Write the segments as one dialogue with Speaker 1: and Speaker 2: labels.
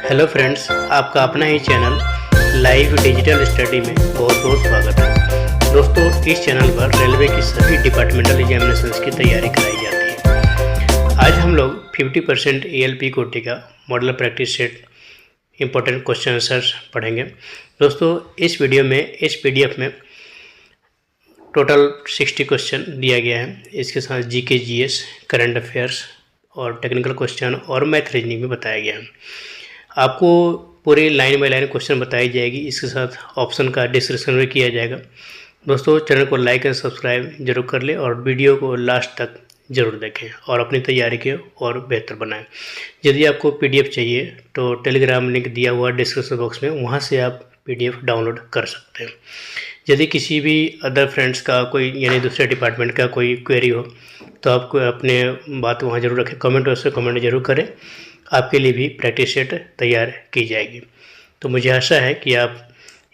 Speaker 1: Hello friends, आपका अपना ही channel live digital study में बहुत बहुत स्वागत है। दोस्तों, इस चैनल पर रेलवे की सभी डिपार्टमेंटल एग्जामिनेशंस की तैयारी कराई जाती है। आज हम लोग 50% ALP कोटि का model practice set important question answers पढ़ेंगे। दोस्तों, इस वीडियो में इस PDF में टोटल 60 क्वेश्चन दिया गया है। इसके साथ GK GS, करंट अफेयर्स और टेक्निकल क्वेश्चन और मैथ रीजनिंग भी बताया गया है। आपको पूरी लाइन बाय लाइन क्वेश्चन बताई जाएगी, इसके साथ ऑप्शन का डिस्कशन भी किया जाएगा। दोस्तों, चैनल को लाइक एंड सब्सक्राइब जरूर कर लें और वीडियो को लास्ट तक ज़रूर देखें और अपनी तैयारी के और बेहतर बनाएं। यदि आपको PDF चाहिए तो टेलीग्राम लिंक दिया हुआ डिस्क्रिप्शन बॉक्स में, वहां से आप PDF डाउनलोड कर सकते हैं। यदि किसी भी अदर फ्रेंड्स का कोई यानी दूसरे डिपार्टमेंट का कोई क्वेरी हो तो आपको अपने बात वहाँ जरूर रखें, कमेंट बॉक्स में कमेंट जरूर करें। आपके लिए भी प्रैक्टिस सेट तैयार की जाएगी। तो मुझे आशा है कि आप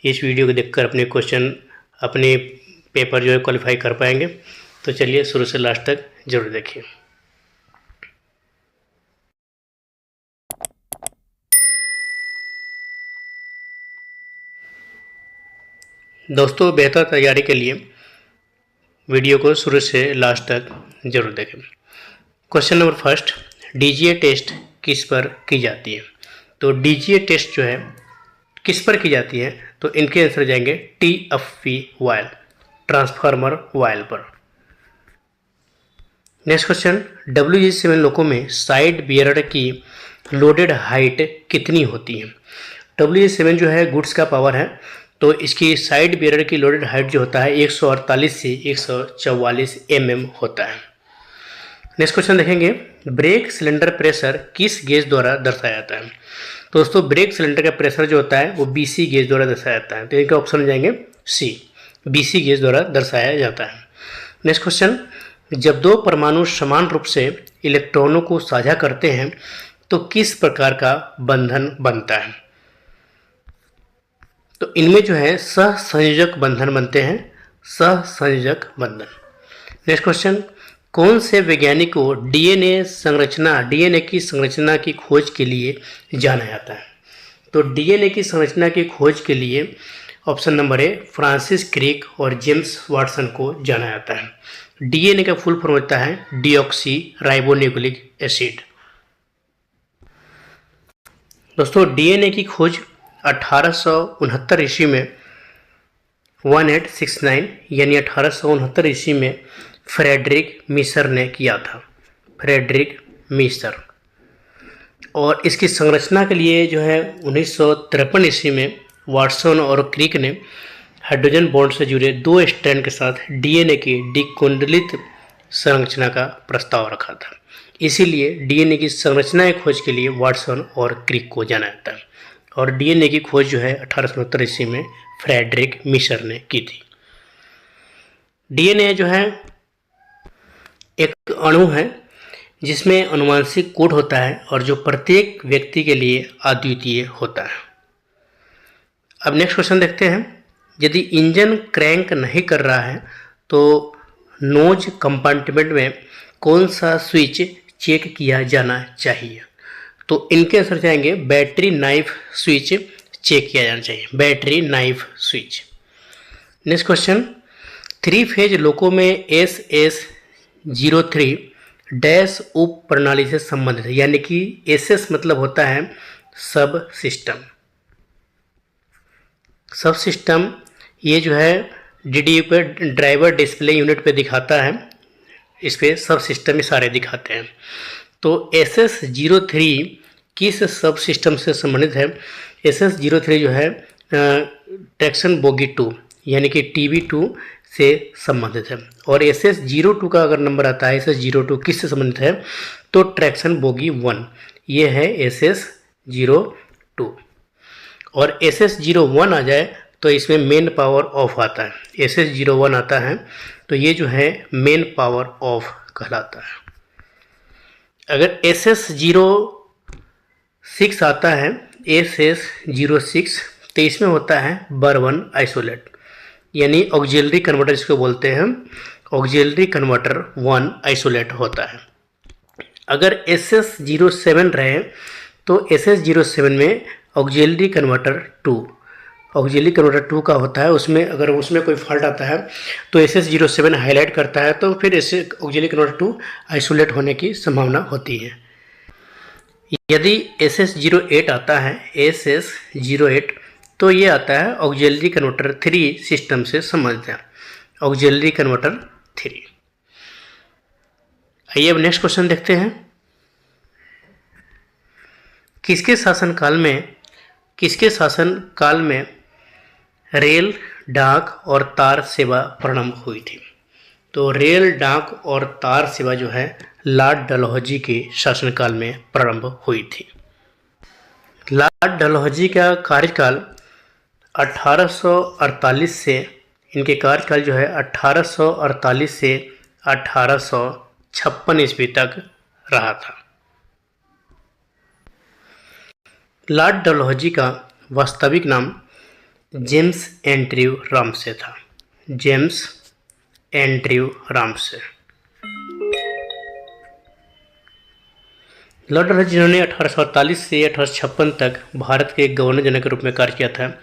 Speaker 1: इस वीडियो को देखकर अपने क्वेश्चन, अपने पेपर जो है क्वालिफाई कर पाएंगे। तो चलिए शुरू से लास्ट तक जरूर देखिए। दोस्तों, बेहतर तैयारी के लिए वीडियो को शुरू से लास्ट तक जरूर देखें। Question number first, DGA test किस पर की जाती है? तो DGA टेस्ट जो है किस पर की जाती है, तो इनके आंसर जाएंगे TFP वायल, ट्रांसफार्मर वायल पर। नेक्स्ट क्वेश्चन, WG7 लोको में साइड बियरर की लोडेड हाइट कितनी होती है? WG7 जो है गुड्स का पावर है, तो इसकी साइड बियरर की लोडेड हाइट जो होता है 148 से 144 mm होता है। नेक्स्ट क्वेश्चन देखेंगे, ब्रेक सिलेंडर प्रेशर किस गेज द्वारा दर्शाया जाता है? तो दोस्तों, ब्रेक सिलेंडर का प्रेशर जो होता है वो BC गेज द्वारा दर्शाया जाता है। तो इनके ऑप्शन हो जाएंगे C, BC गेज द्वारा दर्शाया जाता है। नेक्स्ट क्वेश्चन, जब दो परमाणु समान रूप से इलेक्ट्रॉनों को साझा करते हैं तो किस प्रकार का बंधन बनता है? तो इनमें जो है सहसंयोजक बंधन बनते हैं, सहसंयोजक बंधन। नेक्स्ट क्वेश्चन, कौन से वैज्ञानिक को DNA की संरचना की खोज के लिए जाना जाता है? तो DNA की संरचना की खोज के लिए option number A Francis Crick और जेम्स वाटसन को जाना जाता है। DNA का फुल फॉर्म होता है डीऑक्सी राइबोन्यूक्लिक एसिड। दोस्तों, DNA की खोज 1869 ईस्वी में 1869 यानी 1869 ईस्वी में फ्रेडरिक मीसर ने किया था, फ्रेडरिक मीसर। और इसकी संरचना के लिए जो है 1953 ईस्वी में वाटसन और क्रिक ने हाइड्रोजन बॉन्ड से जुड़े 2 स्ट्रैंड के साथ DNA की डिकुंडलित संरचना का प्रस्ताव रखा था। इसीलिए DNA की संरचना की खोज के लिए वाटसन और क्रिक को जाना जाता है। और DNA की खोज जो है 1869 ईस्वी में फ्रेडरिक मीसर ने की थी। DNA जो है एक अणु है जिसमें अनुवांशिक कोड होता है और जो प्रत्येक व्यक्ति के लिए अद्वितीय होता है। अब नेक्स्ट क्वेश्चन देखते हैं, यदि इंजन क्रैंक नहीं कर रहा है तो नोज कंपार्टमेंट में कौन सा स्विच चेक किया जाना चाहिए? तो इनके आंसर जाएंगे बैटरी नाइफ स्विच चेक किया जाना चाहिए, battery knife switch. Next question, 3 phase loco में SS03 डैश उप प्रणाली से संबंधित है, यानी कि SS मतलब होता है सब सिस्टम। सब सिस्टम ये जो है DDU पे ड्राइवर डिस्प्ले यूनिट पे दिखाता है, इस पे सब सिस्टम ही सारे दिखाते हैं। तो SS03 किस सब सिस्टम से संबंधित है? SS03 जो है ट्रैक्शन बोगी 2 यानी कि TB2 से संबंधित है। और SS02 का अगर नंबर आता है, SS02 किससे संबंधित है? तो ट्रैक्शन बोगी 1, ये है SS02। और SS01 आ जाए तो इसमें मेन पावर ऑफ आता है, SS01 आता है तो ये जो है मेन पावर ऑफ कहलाता है। अगर SS06 आता है, SS06, तो इसमें होता है बर 1 आइसोलेट, यानी ऑक्सिलरी कन्वर्टर जिसको बोलते हैं, ऑक्सिलरी कन्वर्टर 1 आइसोलेट होता है। अगर SS07 रहे तो SS07 में ऑक्सिलरी कन्वर्टर 2 का होता है। उसमें अगर उसमें कोई फॉल्ट आता है तो SS07 हाईलाइट करता है, तो फिर ऐसे ऑक्सिलरी कन्वर्टर 2 आइसोलेट होने की संभावना होती है। यदि SS08 आता है, SS08, तो ये आता है ऑक्सिलरी कन्वर्टर 3 सिस्टम से संबंधित है, ऑक्सिलरी कन्वर्टर 3। आइए अब नेक्स्ट क्वेश्चन देखते हैं। किसके शासनकाल में रेल, डाक और तार सेवा प्रारंभ हुई थी? तो रेल, डाक और तार सेवा जो है लॉर्ड डलहौजी के शासनकाल में प्रारंभ हुई थी। लॉर्ड डलहौजी का कार्यकाल 1848 से, इनके कार्यकाल जो है 1848 से 1856 ईस्वी तक रहा था। लॉर्ड डलहौजी का वास्तविक नाम जेम्स एंड्रयू रामसे था, James Andrew Ramsay. Lord Dalhousie जिन्होंने 1848 से 1856 तक भारत के गवर्नर जनरल के रूप में कार्य किया था।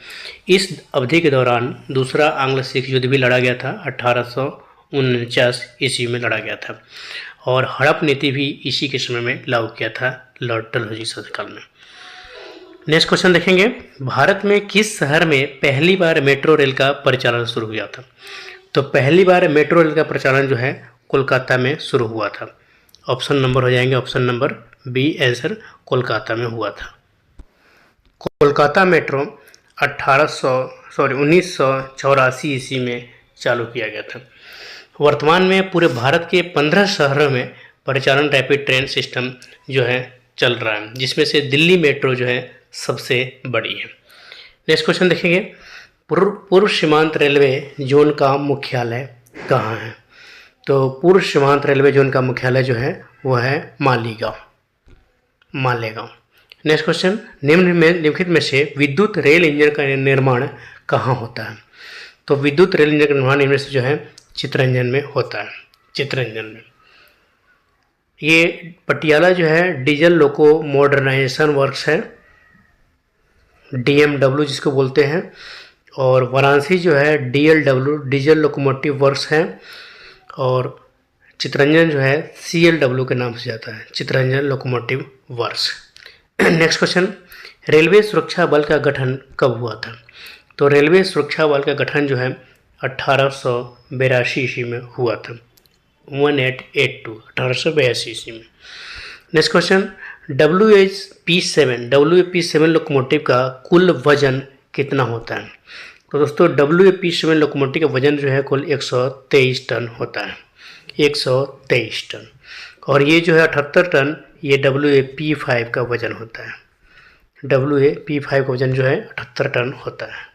Speaker 1: इस अवधि के दौरान दूसरा आंग्ल सिख युद्ध भी लड़ा गया था, 1849 ईस्वी में लड़ा गया था, और हड़प नीति भी इसी के समय में लागू किया था लॉर्ड डलहौजी शासनकाल में। नेक्स्ट क्वेश्चन देखेंगे। भारत में किस शहर में पहली बार मेट्रो रेल का परिचालन शुरू हुआ था? तो पहली बार मेट्रो रेल का परिचालन जो है कोलकाता में शुरू हुआ था। ऑप्शन नंबर हो जाएंगे, option number B answer, Kolkata में हुआ था। कोलकाता मेट्रो 1984 ईस्वी में चालू किया गया था। वर्तमान में पूरे भारत के 15 शहरों में परिचालन रैपिड ट्रेन सिस्टम जो है चल रहा है, जिसमें से दिल्ली मेट्रो जो है सबसे बड़ी है। नेक्स्ट क्वेश्चन देखेंगे। पूर्व सीमांत रेलवे जोन का मुख्यालय कहाँ है? तो पूर्व सीमांत रेलवे जोन का मुख्यालय जो है वो है मालेगांव। Next question. निम्नलिखित में से विद्युत रेल इंजन का निर्माण कहाँ होता है? तो विद्युत रेल इंजन का निर्माण इनमें से जो है चित्तरंजन में होता है, चित्तरंजन में। ये पटियाला जो है डीजल लोको मॉडर्नाइजेशन वर्क्स है, DMW जिसको बोलते हैं, और वाराणसी जो है DLW डीजल लोकोमोटिव वर्क्स है, और चित्तरंजन जो है CLW के नाम से जाता है, Chittaranjan locomotive works. Next question. Railway सुरक्षा बल का गठन कब हुआ था? तो रेलवे सुरक्षा बल का गठन जो है 1882 ईस्वी में हुआ था, 1882 ईस्वी में। Next question. WAP7 लोकोमोटिव का कुल वजन कितना होता है? तो दोस्तों WAP7 लोकोमोटिव का वजन जो है कुल 123 टन होता है, 123 टन। और ये जो है 78 टन ये WAP5 का वजन होता है, WAP5 का वजन जो है 78 टन होता है।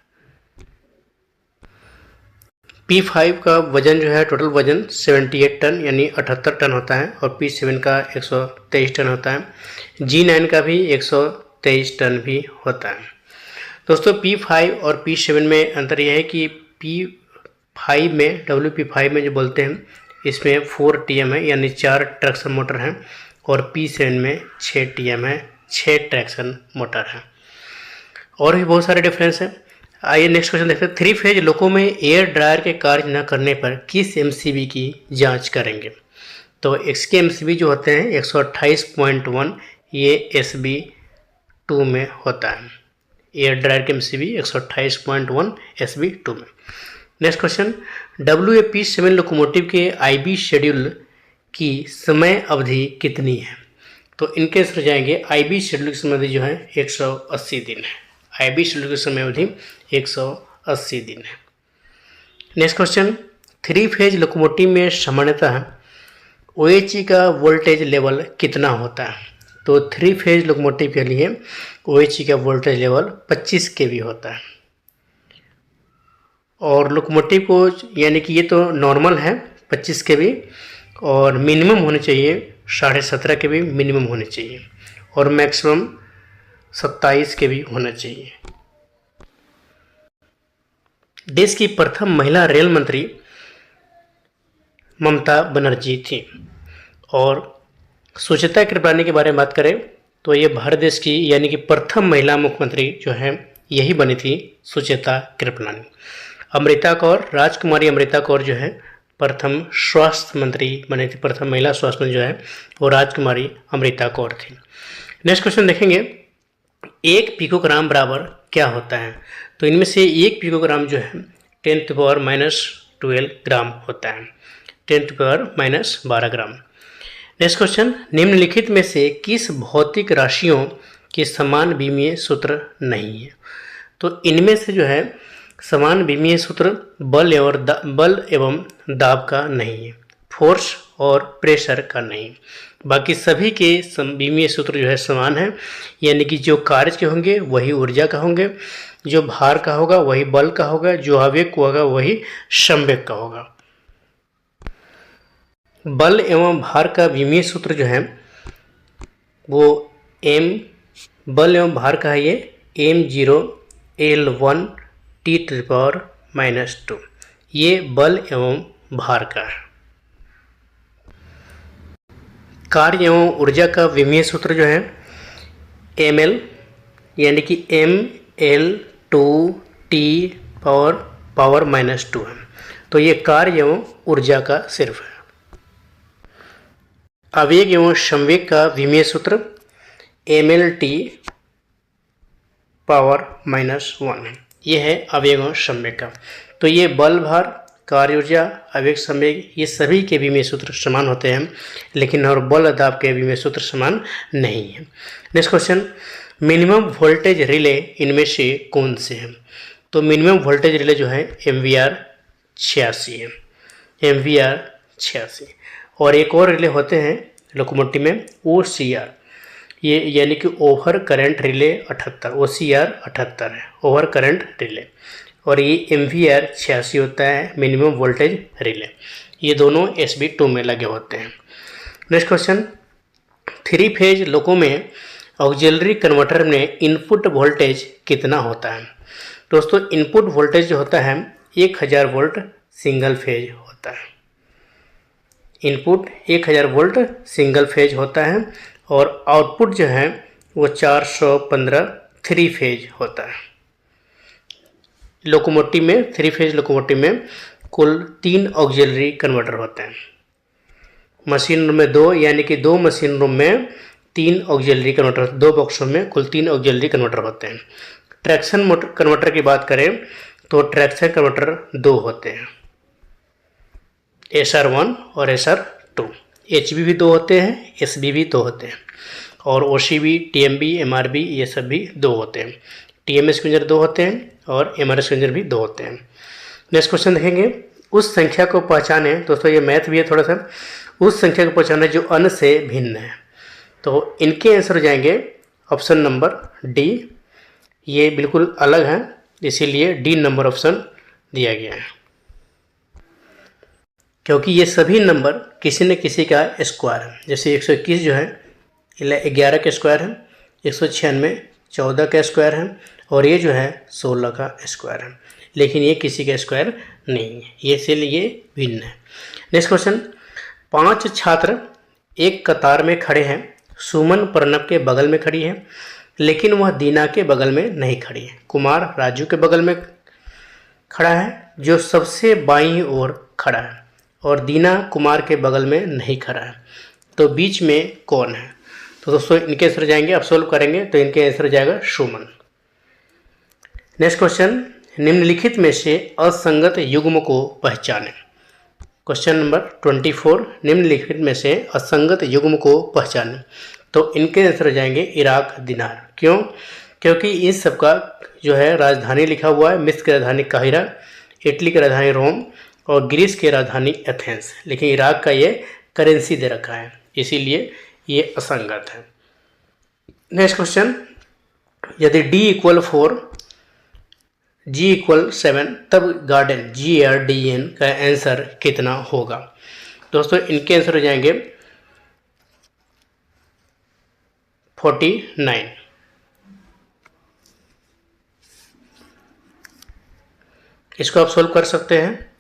Speaker 1: P5 का वजन जो है टोटल वजन 78 टन यानी 78 टन होता है, और P7 का 123 टन होता है। G9 का भी 123 टन भी होता है। दोस्तों P5 और P7 में अंतर यह है कि P5 में WP5 में जो बोलते हैं इसमें 4 TM है यानी 4 ट्रैक्शन मोटर हैं, और P7 में 6 TM है, 6 ट्रैक्शन मोटर है। और भी बहुत सारे डिफरेंस हैं। आइए नेक्स्ट क्वेश्चन देखते हैं। 3 फेज लोको में एयर ड्रायर के कार्य न करने पर किस MCB की जांच करेंगे? तो इसके MCB जो होते हैं 128.1 ये SB2 में होता है, एयर ड्रायर के MCB 128.1 SB2 में। Next question. WAP7 लोकोमोटिव के IB शेड्यूल की समय अवधि कितनी है? तो इनके आंसर जाएंगे IB शेड्यूल की समय अवधि जो है 180 दिन है, IB शेड्यूल की समय अवधि 180 दिन है। Next question. 3 फेज लोकोमोटिव में सामान्यतः OHE का वोल्टेज लेवल कितना होता है? तो 3 फेज लोकोमोटिव के लिए OHE का वोल्टेज लेवल 25 kV होता है, और लोकोमोटिव को यानी कि ये तो नॉर्मल है 25 kV, और मिनिमम होने चाहिए 17.5 kV मिनिमम होने चाहिए, और मैक्सिमम 27 kV होना चाहिए। देश की प्रथम महिला रेल मंत्री ममता बनर्जी थी। और स्वच्छता की प्रणाली के बारे में बात करें तो ये भारत देश की यानी कि प्रथम महिला मुख्यमंत्री जो है यही बनी थी सुचेता कृपलानी। अमृता कौर, राजकुमारी अमृता कौर जो है प्रथम स्वास्थ्य मंत्री बनी थी, प्रथम महिला स्वास्थ्य मंत्री जो है वो राजकुमारी अमृता कौर थी। नेक्स्ट क्वेश्चन देखेंगे, एक पिकोग्राम बराबर क्या होता है? तो इनमें से एक पिकोग्राम जो है 10⁻⁻12 ग्राम होता है, 10⁻⁻12 ग्राम। नेक्स्ट क्वेश्चन, निम्नलिखित में से किस भौतिक राशियों के समान विमीय सूत्र नहीं है? तो इनमें से जो है समान विमीय सूत्र बल एवं दाब का नहीं है, फोर्स और प्रेशर का नहीं। बाकी सभी के विमीय सूत्र जो है समान है, यानी कि जो कार्य के होंगे वही ऊर्जा का होंगे, जो भार का होगा वही बल का होगा, जो आवेग का होगा वही संवेग का होगा। बल एवं भार का विमीय सूत्र जो है वो बल एवं भार का है ये m0L1 T⁻⁻², ये बल एवं भार का है। कार्य एवं ऊर्जा का विमीय सूत्र जो है ml यानी कि mL2T⁻⁻² है, तो ये कार्य एवं ऊर्जा का सिर्फ है। आवेग एवं संवेग का विमीय सूत्र mLT⁻⁻1 है, ये है आवेग एवं संवेग का। तो ये बल भार कार्य ऊर्जा आवेग संवेग ये सभी के विमीय सूत्र समान होते हैं, लेकिन और बल दाब के विमीय सूत्र समान नहीं है। Next question, minimum voltage relay इनमें से कौन से हैं? तो मिनिमम वोल्टेज रिले जो है MVR 86 है, MVR 86। और एक और रिले होते हैं लोकोमोटिव में OCR, ये यानी कि ओवर करंट रिले 78, OCR 78 है, ओवर करंट रिले। और ये MVR 86 होता है, मिनिमम वोल्टेज रिले। ये दोनों SB2 में लगे होते हैं। नेक्स्ट क्वेश्चन, 3 फेज लोको में ऑक्सिलरी कन्वर्टर में इनपुट वोल्टेज कितना होता है? दोस्तों इनपुट वोल्टेज जो होता है 1000 वोल्ट सिंगल फेज होता है, इनपुट 1000 वोल्ट सिंगल फेज होता है, और आउटपुट जो है वो 415 3 फेज होता है। लोकोमोटिव में 3 फेज लोकोमोटिव में कुल 3 ऑक्सिलरी कन्वर्टर होते हैं। मशीन रूम में 2, यानी कि 2 मशीन रूम में 3 ऑक्सिलरी कन्वर्टर, 2 बॉक्सों में कुल 3 ऑक्सिलरी कन्वर्टर होते हैं। ट्रैक्शन कन्वर्टर की बात करें तो ट्रैक्शन कन्वर्टर 2 होते हैं, SR1 और SR2। HB भी 2 होते हैं, SB भी 2 होते हैं, और OCB, TMB, MRB ये सब भी 2 होते हैं। TMS कंजर 2 होते हैं और MRS कंजर भी 2 होते हैं। नेक्स्ट क्वेश्चन देखेंगे, उस संख्या को पहचाने। दोस्तों ये मैथ भी है थोड़ा सा। उस संख्या को पहचाने जो अन्य से भिन्न है। तो इनके आंसर हो जाएंगे ऑप्शन नंबर डी, ये बिल्कुल अलग है, इसीलिए डी नंबर ऑप्शन दिया गया है, क्योंकि ये सभी नंबर किसी न किसी का स्क्वायर है। जैसे 121 जो है 11 का स्क्वायर है, 196 14 का स्क्वायर है, और ये जो है 16 का स्क्वायर है, लेकिन ये किसी का स्क्वायर नहीं है, ये इसलिए भिन्न है। नेक्स्ट क्वेश्चन, 5 छात्र एक कतार में खड़े हैं। सुमन प्रणव के बगल में खड़ी है, लेकिन वह दीना के बगल में नहीं खड़ी है। कुमार राजू के बगल में खड़ा है, जो सबसे बाईं ओर खड़ा है, और दीना कुमार के बगल में नहीं खड़ा है। तो बीच में कौन है? तो दोस्तों इनके आंसर जाएंगे, आप सोल्व करेंगे तो इनके आंसर जाएगा सुमन। नेक्स्ट क्वेश्चन, निम्नलिखित में से असंगत युग्म को पहचानें। क्वेश्चन नंबर 24, निम्नलिखित में से असंगत युग्म को पहचानें। तो इनके आंसर जाएंगे इराक, दिनार। क्यों? क्योंकि इन सबका जो है राजधानी लिखा हुआ है, मिस्र की राजधानी काहिरा, इटली की राजधानी रोम, और ग्रीस की राजधानी एथेंस, लेकिन इराक का ये करेंसी दे रखा है, इसीलिए ये असंगत है। नेक्स्ट क्वेश्चन, यदि D = 4 G = 7 तब गार्डन GARDN का आंसर कितना होगा? दोस्तों इनके आंसर हो जाएंगे 49। इसको आप सोल्व कर सकते हैं,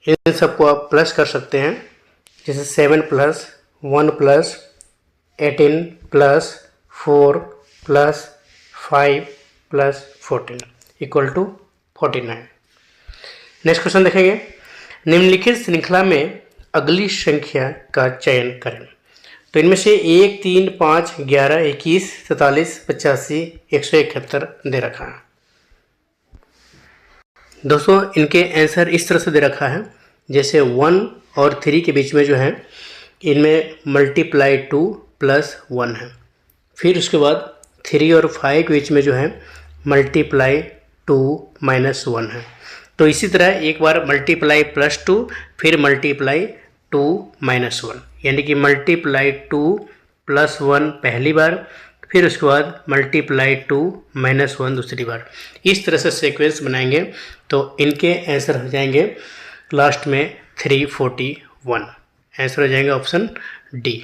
Speaker 1: इन सबको आप प्लस कर सकते हैं, जैसे 7 + 1 + 18 plus 4 plus 5 plus 14 equal to 49। Next question देखेंगे, निम्नलिखित श्रृंखला में अगली संख्या का चयन करें। तो इनमें से 1, 3, 5, 11, 21, 47, 85, 171 दे रखा है। दोस्तों इनके आंसर इस तरह से दे रखा है, जैसे 1 और 3 के बीच में जो है इनमें मल्टीप्लाई 2 प्लस 1 है। फिर उसके बाद 3 और 5 के बीच में जो है मल्टीप्लाई 2 माइनस 1 है। तो इसी तरह एक बार मल्टीप्लाई प्लस 2, फिर मल्टीप्लाई 2 माइनस 1, यानी कि मल्टीप्लाई 2 प्लस 1 पहली बार, फिर उसके बाद मल्टीप्लाई 2 माइनस 1 दूसरी बार। इस तरह से सीक्वेंस बनाएंगे तो इनके आंसर हो जाएंगे लास्ट में 341। आंसर हो जाएंगे ऑप्शन डी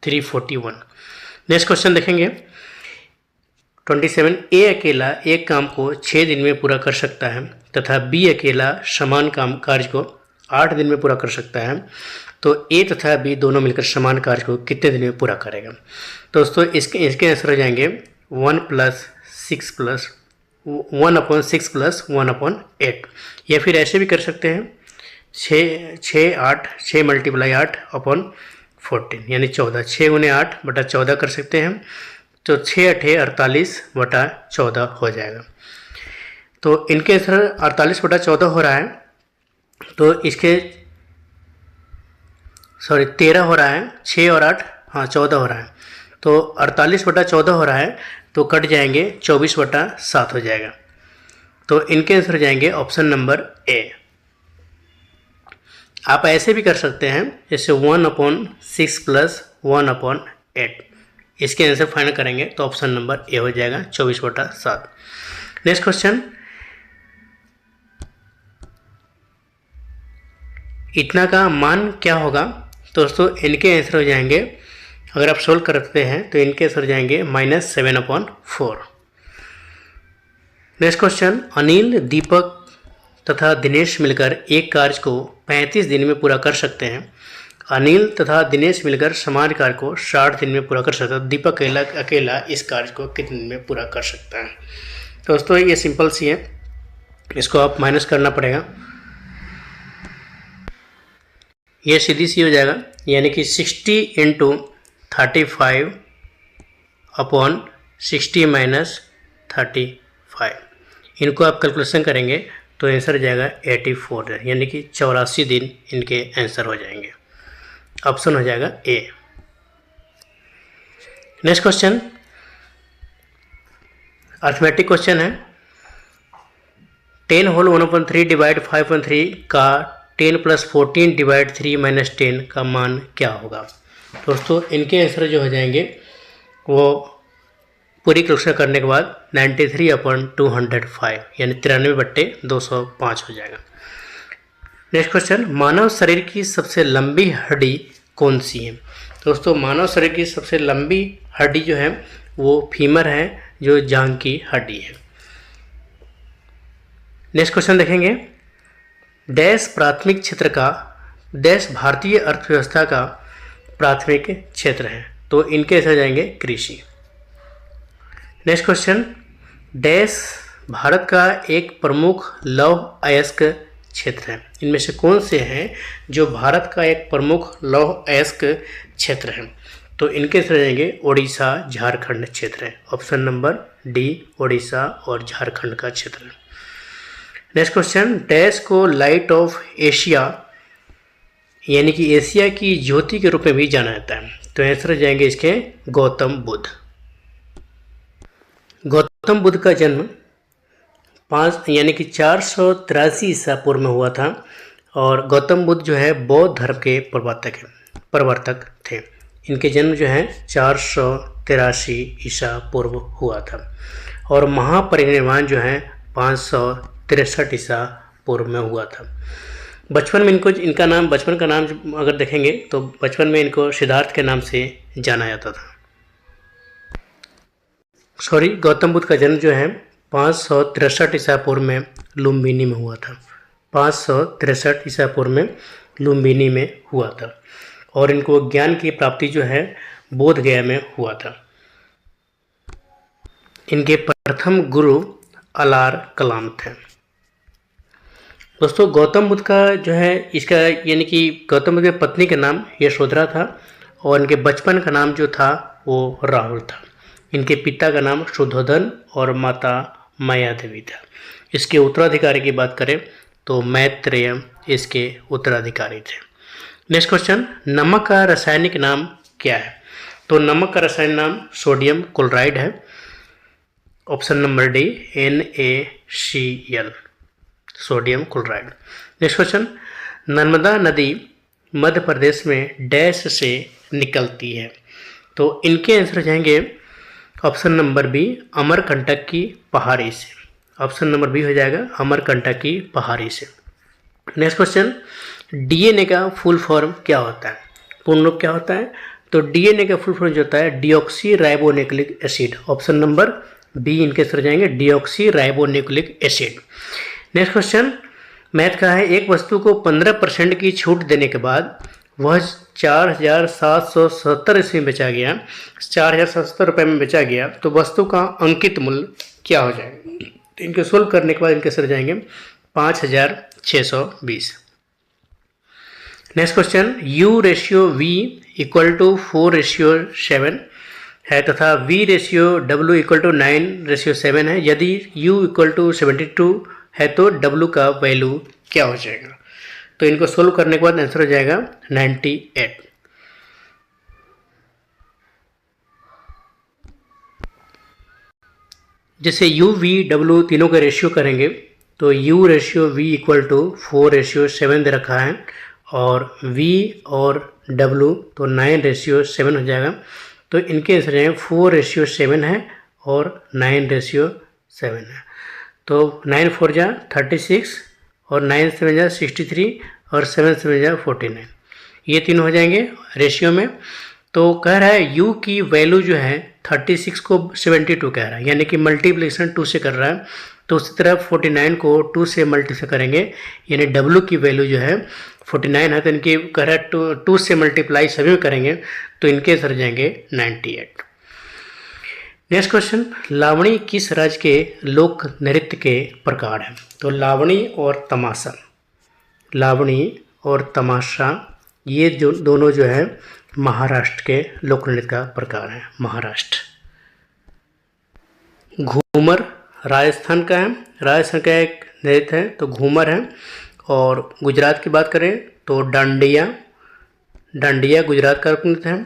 Speaker 1: 341। नेक्स्ट क्वेश्चन देखेंगे 27, ए अकेला एक काम को 6 दिन में पूरा कर सकता है तथा बी अकेला समान कार्य को 8 दिन में पूरा कर सकता है, तो ए तथा बी दोनों मिलकर समान कार्य को कितने दिन में पूरा करेगा। दोस्तों इसके आंसर हो जाएंगे 1 प्लस 6 प्लस 1/6 प्लस 1/8, या फिर ऐसे भी कर सकते हैं 6 मल्टीप्लाई 8 अपॉन 14 यानी 14, 6 गुने 8 बटा 14 कर सकते हैं, तो 6 8 48 बटा 14 हो जाएगा। तो इनके आंसर 48 बटा 14 हो रहा है, तो इसके 13 हो रहा है, 6 और 8 हाँ 14 हो रहा है, तो 48 बटा 14 हो रहा है, तो कट जाएंगे 24 बटा 7 हो जाएगा। तो इनके आंसर हो जाएंगे ऑप्शन नंबर ए। आप ऐसे भी कर सकते हैं जैसे 1/6 प्लस 1/8, इसके आंसर फाइनल करेंगे तो ऑप्शन नंबर ए हो जाएगा 24 बटा 7। नेक्स्ट क्वेश्चन, इतना का मान क्या होगा। तो दोस्तों इनके आंसर हो जाएंगे, अगर आप सोल्व करते हैं तो इनके आंसर हो जाएंगे -7/4। नेक्स्ट क्वेश्चन, अनिल, दीपक तथा दिनेश मिलकर एक कार्य को 35 दिन में पूरा कर सकते हैं। अनिल तथा दिनेश मिलकर समान कार्य को 60 दिन में पूरा कर सकता है। दीपक अकेला इस कार्य को कितने दिन में पूरा कर सकता है। तो दोस्तों ये सिंपल सी है, इसको आप माइनस करना पड़ेगा, ये सीधी सी हो जाएगा, यानी कि 60 × 35 अपॉन 60 माइनस 35। इनको आप कैलकुलेशन करेंगे तो आंसर हो जाएगा 84, यानी कि 84 दिन इनके आंसर हो जाएंगे। ऑप्शन हो जाएगा ए। नेक्स्ट क्वेश्चन अर्थमेटिक क्वेश्चन है, 10 होल 1/3 डिवाइड 5/3 का 10 + 14 डिवाइड 3 - 10 का मान क्या होगा। दोस्तों इनके आंसर जो हो जाएंगे वो पूरी कैलकुलेशन करने के बाद 93/205 यानी 93/205 हो जाएगा। नेक्स्ट क्वेश्चन, मानव शरीर की सबसे लंबी हड्डी कौन सी है। दोस्तों मानव शरीर की सबसे लंबी हड्डी जो है वो फीमर है, जो जांघ की हड्डी है। नेक्स्ट क्वेश्चन देखेंगे, डैश प्राथमिक क्षेत्र का डैश भारतीय अर्थव्यवस्था का प्राथमिक क्षेत्र है। तो इनके ऐसे जाएंगे कृषि। नेक्स्ट क्वेश्चन, डैश भारत का एक प्रमुख लौह अयस्क क्षेत्र है। इनमें से कौन से हैं जो भारत का एक प्रमुख लौह अयस्क क्षेत्र है। तो इनके से जाएंगे ओडिशा झारखंड क्षेत्र है। ऑप्शन नंबर डी ओडिशा और झारखंड का क्षेत्र है। नेक्स्ट क्वेश्चन, डैश को लाइट ऑफ एशिया यानी कि एशिया की ज्योति के रूप में भी जाना जाता है। तो आंसर जाएंगे इसके गौतम बुद्ध। गौतम बुद्ध का जन्म 5 यानी कि 483 ईसा पूर्व में हुआ था, और गौतम बुद्ध जो है बौद्ध धर्म के प्रवर्तक थे। इनके जन्म जो है 483 ईसा पूर्व हुआ था, और महापरिनिर्वाण जो है 563 ईसा पूर्व में हुआ था। बचपन में बचपन का नाम अगर देखेंगे तो बचपन में इनको सिद्धार्थ के नाम से जाना जाता था। गौतम बुद्ध का जन्म जो है 563 ईसा पूर्व में लुम्बिनी में हुआ था। 563 ईसा पूर्व में लुम्बिनी में हुआ था। और इनको ज्ञान की प्राप्ति जो है बोध गया में हुआ था। इनके प्रथम गुरु अलार कलाम थे। दोस्तों गौतम बुद्ध का जो है इसका यानी कि गौतम बुद्ध की पत्नी का नाम यशोधरा था और इनके बचपन का नाम जो था वो राहुल था। इनके पिता का नाम शुद्धोधन और माता माया देवी था। इसके उत्तराधिकारी की बात करें तो मैत्रेय इसके उत्तराधिकारी थे। नेक्स्ट क्वेश्चन, नमक का रासायनिक नाम क्या है? तो नमक का रासायनिक नाम सोडियम क्लोराइड है। Option number D NaCl, sodium chloride. Next question, Narmada नदी मध्य प्रदेश में डैश से निकलती है? तो इनके आंसर हो जाएंगे ऑप्शन नंबर बी अमरकंटक की पहाड़ी से। ऑप्शन नंबर बी हो जाएगा अमरकंटक की पहाड़ी से। नेक्स्ट क्वेश्चन, DNA का फुल फॉर्म क्या होता है? पूर्ण रूप क्या होता है? तो DNA का फुल फॉर्म जो होता है deoxy ribonucleic acid. Option number B इनके आंसर हो जाएंगे deoxy ribonucleic acid. Next question, math का है, एक वस्तु को 15% की छूट देने के बाद वह 4,770 ईस्वी में बेचा गया, 4,770 रुपये में बेचा गया, तो वस्तु का अंकित मूल्य क्या हो जाएगा? तो इनको सोल्व करने के बाद इनके सर जाएंगे 5,620। नेक्स्ट क्वेश्चन, U/V = 4/7 है तथा V/W = 9/7 है। यदि U = 72 है तो W का वैल्यू क्या हो जाएगा? तो इनको सोल्व करने के बाद आंसर हो जाएगा 98। जैसे U/V/W तीनों का रेशियो करेंगे तो U/V = 4/7 दे रखा है और V और W तो 9/7 हो जाएगा। तो इनके आंसर जाएंगे 4/7 है और 9/7 है। तो 9 4 जा 36 और 9 7 जा 63 और 7 7 जा 49, ये तीनों हो जाएंगे रेशियो में। तो कह रहा है U की वैल्यू जो है 36 को 72 कह रहा है, यानी कि मल्टीप्लिकेशन 2 से कर रहा है। तो उसी तरह 49 को 2 से मल्टीप्लाई करेंगे, यानी W की वैल्यू जो है 49 है, तो इनकी कह रहा है 2 से मल्टीप्लाई सभी में करेंगे तो इनके सर जाएंगे 98। नेक्स्ट क्वेश्चन, लावणी किस राज्य के लोक नृत्य के प्रकार हैं? तो लावणी और तमाशा, लावणी और तमाशा ये जो दोनों जो है महाराष्ट्र के लोक नृत्य का प्रकार है। महाराष्ट्र। घूमर राजस्थान का है, राजस्थान का एक नृत्य है तो घूमर है। और गुजरात की बात करें तो डांडिया, डांडिया गुजरात का नृत्य है।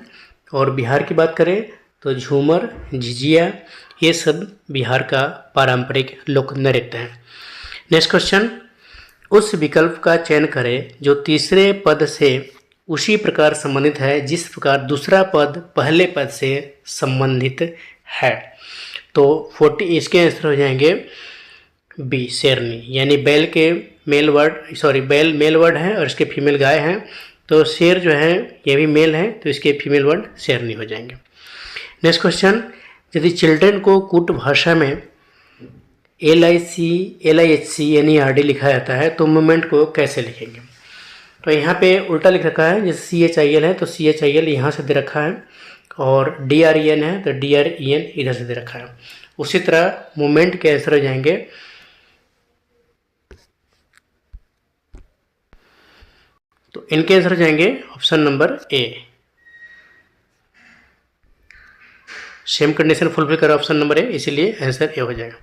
Speaker 1: और बिहार की बात करें तो झूमर, झिझिया, ये सब बिहार का पारंपरिक लोक नृत्य है। नेक्स्ट क्वेश्चन, उस विकल्प का चयन करें जो तीसरे पद से उसी प्रकार संबंधित है जिस प्रकार दूसरा पद पहले पद से संबंधित है। तो 40 इसके आंसर हो जाएंगे बी शेरनी, यानी बैल के मेल वर्ड, सॉरी बैल मेल वर्ड है और इसके फीमेल गाय हैं, तो शेर जो है ये भी मेल है तो इसके फीमेल वर्ड शेरनी हो जाएंगे। नेक्स्ट क्वेश्चन, यदि चिल्ड्रन को कूट भाषा में LICHCNERD लिखा जाता है तो मूवमेंट को कैसे लिखेंगे? तो यहाँ पे उल्टा लिख रखा है, जैसे CHIL है तो CHIL यहाँ से दे रखा है और DREN है तो DREN इधर से दे रखा है। उसी तरह मूवमेंट के आंसर हो जाएंगे तो इनके आंसर हो जाएंगे ऑप्शन नंबर ए। सेम कंडीशन फुलफिल करें ऑप्शन नंबर ए, इसीलिए आंसर ए हो जाएगा।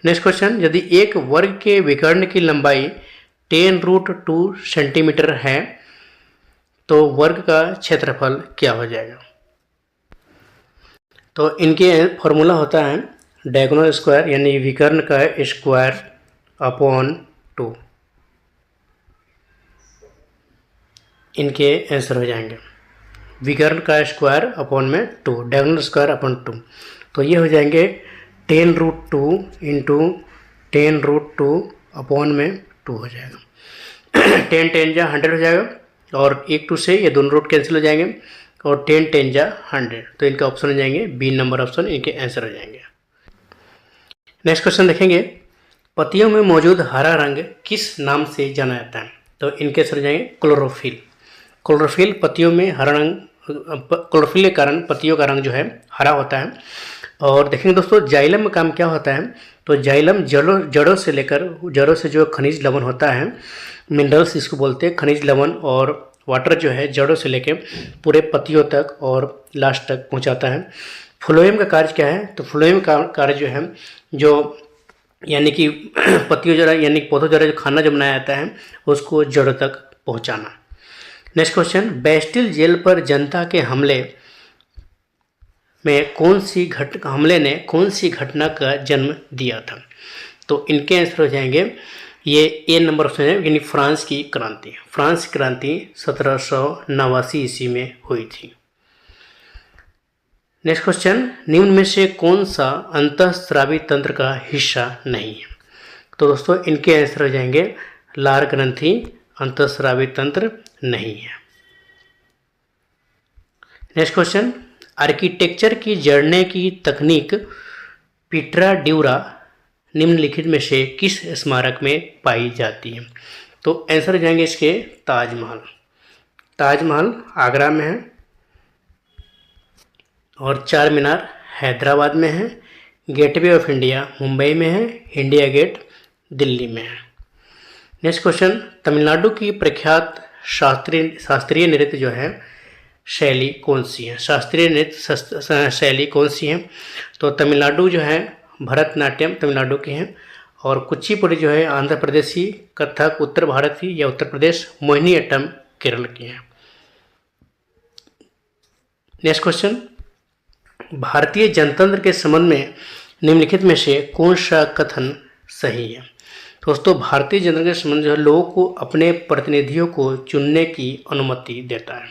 Speaker 1: नेक्स्ट क्वेश्चन, यदि एक वर्ग के विकर्ण की लंबाई 10√2 सेंटीमीटर है तो वर्ग का क्षेत्रफल क्या हो जाएगा? तो इनके फॉर्मूला होता है डायगोनल स्क्वायर, यानी विकर्ण का स्क्वायर अपॉन 2। इनके आंसर हो जाएंगे विकर्ण का स्क्वायर अपॉन में 2, डायगोनल स्क्वायर अपॉन 2। तो ये हो जाएंगे 10√2 इंटू 10√2 अपॉन में 2 हो जाएगा। 10 10 जा 100 हो जाएगा और 1 2 से ये दोनों रूट कैंसिल हो जाएंगे और 10 10 जा 100, तो इनका ऑप्शन हो जाएंगे बी नंबर ऑप्शन, इनके आंसर हो जाएंगे। नेक्स्ट क्वेश्चन देखेंगे, पत्तियों में मौजूद हरा रंग किस नाम से जाना जाता है? तो इनके आंसर हो जाएंगे क्लोरोफिल। क्लोरोफिल पत्तियों में हरा रंग, क्लोरोफिल के कारण पत्तियों का रंग जो है हरा होता है। और देखेंगे दोस्तों जाइलम में काम क्या होता है, तो जाइलम जड़ों से लेकर, जड़ों से जो खनिज लवण होता है, मिनरल्स इसको बोलते हैं, खनिज लवण और वाटर जो है जड़ों से लेकर पूरे पत्तियों तक और लास्ट तक पहुंचाता है। फ्लोएम का कार्य क्या है, तो फ्लोएम का कार्य जो है, जो यानी कि पत्तियों द्वारा यानी पौधों द्वारा जो खाना जो बनाया जाता है उसको जड़ों तक पहुंचाना। नेक्स्ट क्वेश्चन, बेस्टिल जेल पर जनता के हमले में हमले ने कौन सी घटना का जन्म दिया था, तो इनके आंसर हो जाएंगे ये ए नंबर ऑप्शन है, यानी फ्रांस की क्रांति। फ्रांस की क्रांति 1789 ईस्वी में हुई थी। नेक्स्ट क्वेश्चन, निम्न में से कौन सा अंतःस्रावी तंत्र का हिस्सा नहीं है, तो दोस्तों इनके आंसर हो जाएंगे लार ग्रंथि अंतःस्रावी तंत्र नहीं है। नेक्स्ट क्वेश्चन, आर्किटेक्चर की जड़ने की तकनीक पीटरा ड्यूरा निम्नलिखित में से किस स्मारक में पाई जाती है, तो आंसर हो जाएंगे इसके ताजमहल। ताजमहल आगरा में है और चार मीनार हैदराबाद में है, गेटवे ऑफ इंडिया मुंबई में है, इंडिया गेट दिल्ली में है। नेक्स्ट क्वेश्चन, तमिलनाडु की प्रख्यात शास्त्रीय नृत्य जो है शैली कौन सी है, शास्त्रीय नृत्य शैली कौन सी है, तो तमिलनाडु जो है भरतनाट्यम तमिलनाडु की है, और कुचिपुड़ी जो है आंध्र प्रदेशी, कथक उत्तर भारत की या उत्तर प्रदेश, मोहिनीअट्टम केरल की है। नेक्स्ट क्वेश्चन, भारतीय जनतंत्र के संबंध में निम्नलिखित में से कौन सा कथन सही है, दोस्तों भारतीय जनतंत्र के संबंध जो है लोगों को अपने प्रतिनिधियों को चुनने की अनुमति देता है।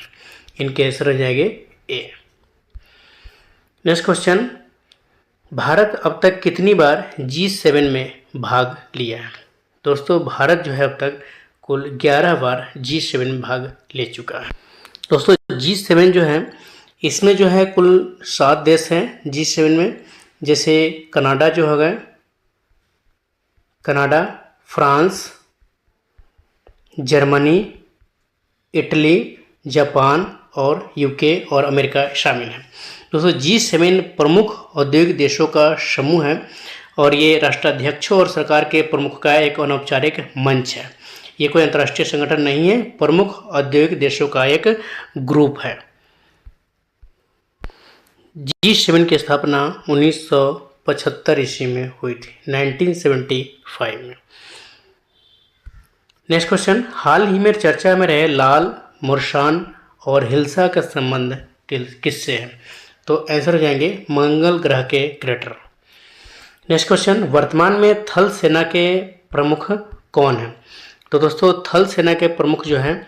Speaker 1: इनके आंसर हो जाएंगे ए। नेक्स्ट क्वेश्चन, भारत अब तक कितनी बार G7 में भाग लिया है, दोस्तों भारत जो है अब तक कुल 11 बार G7 में भाग ले चुका है। दोस्तों G7 जो है इसमें जो है कुल 7 देश हैं G7 में, जैसे कनाडा जो हो गए, Canada, France, Germany, Italy, Japan और यूके और अमेरिका शामिल है। दोस्तों G7 प्रमुख औद्योगिक देशों का समूह है और ये राष्ट्राध्यक्षों और सरकार के प्रमुख का एक अनौपचारिक मंच है। ये कोई अंतर्राष्ट्रीय संगठन नहीं है, प्रमुख औद्योगिक देशों का एक ग्रुप है। G7 की स्थापना 1975 ईस्वी में हुई थी, 1975 में। नेक्स्ट क्वेश्चन, हाल ही में चर्चा में रहे लाल, मुर्शान और हिल्सा का संबंध किससे है, तो आंसर हो जाएंगे मंगल ग्रह के क्रेटर। नेक्स्ट क्वेश्चन, वर्तमान में थल सेना के प्रमुख कौन है, तो दोस्तों थल सेना के प्रमुख जो हैं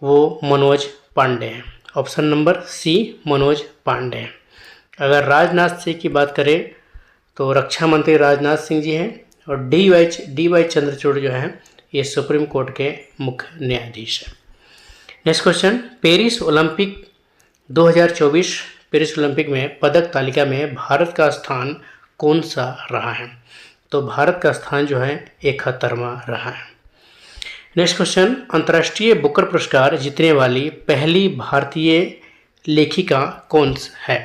Speaker 1: वो मनोज पांडे हैं। Option number C Manoj Pandey हैं। अगर राजनाथ सिंह की बात करें तो रक्षा मंत्री राजनाथ सिंह जी हैं, और डी वाई चंद्रचूड़ जो है ये सुप्रीम कोर्ट के मुख्य न्यायाधीश हैं। Next question, Paris Olympic 2024 Paris Olympic में पदक तालिका में भारत का स्थान कौन सा रहा है, तो भारत का स्थान जो है 71वां रहा है। नेक्स्ट क्वेश्चन, अंतर्राष्ट्रीय बुकर पुरस्कार जीतने वाली पहली भारतीय लेखिका कौन है,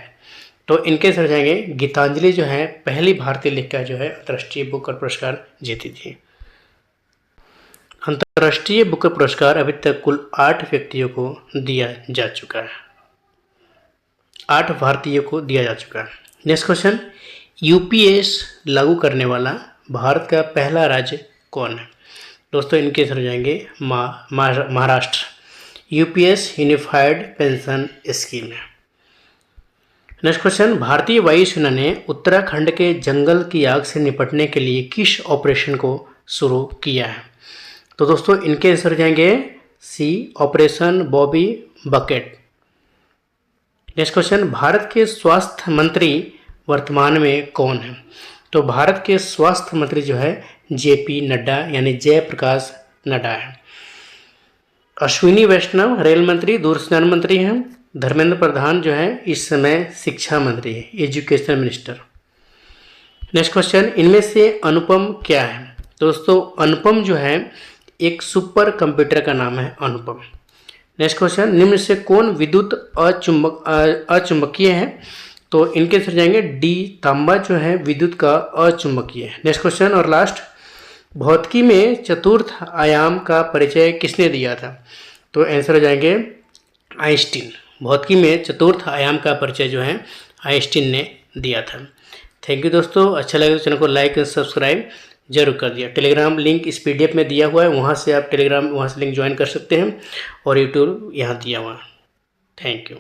Speaker 1: तो इनके सर जाएंगे गीतांजलि जो है पहली भारतीय लेखिका जो है अंतर्राष्ट्रीय बुकर पुरस्कार जीती थी। अंतर्राष्ट्रीय बुकर पुरस्कार अभी तक कुल 8 व्यक्तियों को दिया जा चुका है, 8 भारतीयों को दिया जा चुका है। नेक्स्ट क्वेश्चन, यूपीएस लागू करने वाला भारत का पहला राज्य कौन है, दोस्तों इनके सर जाएंगे Maharashtra. UPS unified pension scheme है। नेक्स्ट क्वेश्चन, भारतीय वायुसेना ने उत्तराखंड के जंगल की आग से निपटने के लिए किस ऑपरेशन को शुरू किया है, तो दोस्तों इनके आंसर जाएंगे C operation Bobby bucket. Next question, Bharat के स्वास्थ्य मंत्री वर्तमान में कौन है, तो भारत के स्वास्थ्य मंत्री जो है जेपी नड्डा यानी जयप्रकाश नड्डा है। अश्विनी वैष्णव रेल मंत्री दूरसंचार मंत्री हैं। धर्मेंद्र प्रधान जो है इस समय शिक्षा मंत्री है, एजुकेशन मिनिस्टर। नेक्स्ट क्वेश्चन, इनमें से अनुपम क्या है, दोस्तों अनुपम जो है एक सुपर कंप्यूटर का नाम है अनुपम। नेक्स्ट क्वेश्चन, निम्न से कौन विद्युत अचुंबकीय है? तो इनके आंसर जाएंगे डी, तांबा जो है विद्युत का अचुंबकीय है। नेक्स्ट क्वेश्चन और लास्ट, भौतिकी में चतुर्थ आयाम का परिचय किसने दिया था? तो आंसर हो जाएंगे आइंस्टीन। भौतिकी में चतुर्थ आयाम का परिचय जो है आइंस्टीन ने दिया था। थैंक यू दोस्तों, अच्छा लगे तो चैनल को लाइक और सब्सक्राइब जरूर कर दिया। टेलीग्राम लिंक इस PDF में दिया हुआ है, वहाँ से आप टेलीग्राम वहाँ से लिंक ज्वाइन कर सकते हैं और यूट्यूब यहाँ दिया हुआ है। Thank you.